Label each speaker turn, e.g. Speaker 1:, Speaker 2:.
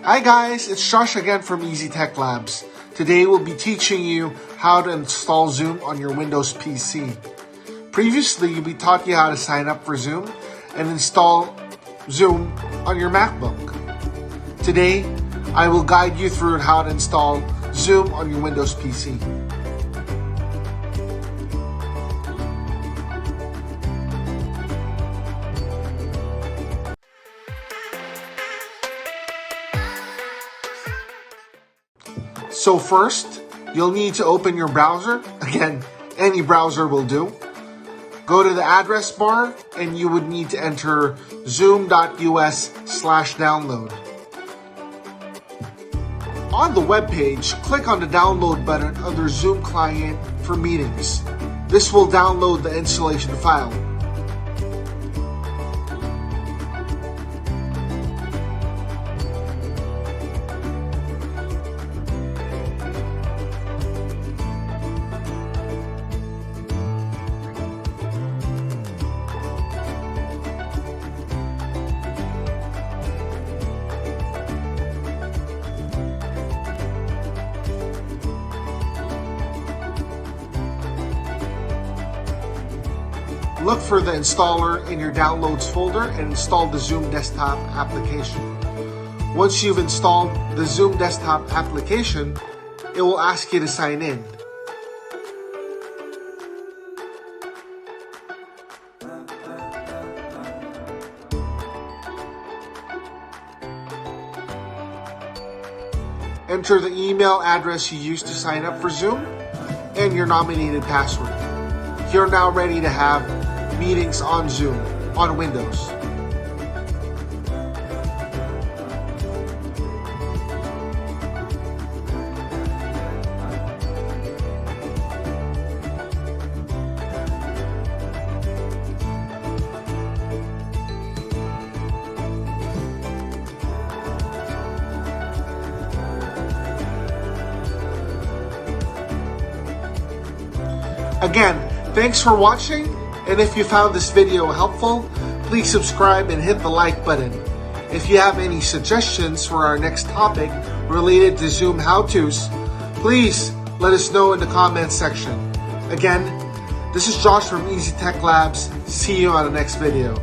Speaker 1: Hi guys, it's Josh again from Easy Tech Labs. Today we'll be teaching you how to install Zoom on your Windows PC. Previously, we taught you how to sign up for Zoom and install Zoom on your MacBook. Today, I will guide you through how to install Zoom on your Windows PC. So first, you'll need to open your browser. Again, any browser will do. Go to the address bar and you would need to enter zoom.us/download. On the web page, click on the download button under Zoom Client for Meetings. This will download the installation file. Look for the installer in your Downloads folder and install the Zoom Desktop application. Once you've installed the Zoom Desktop application, it will ask you to sign in. Enter the email address you used to sign up for Zoom and your nominated password. You're now ready to have meetings on Zoom on Windows. Again, thanks for watching, and if you found this video helpful, please subscribe and hit the like button. If you have any suggestions for our next topic related to Zoom how-tos, please let us know in the comments section. Again, this is Josh from Easy Tech Labs. See you on the next video.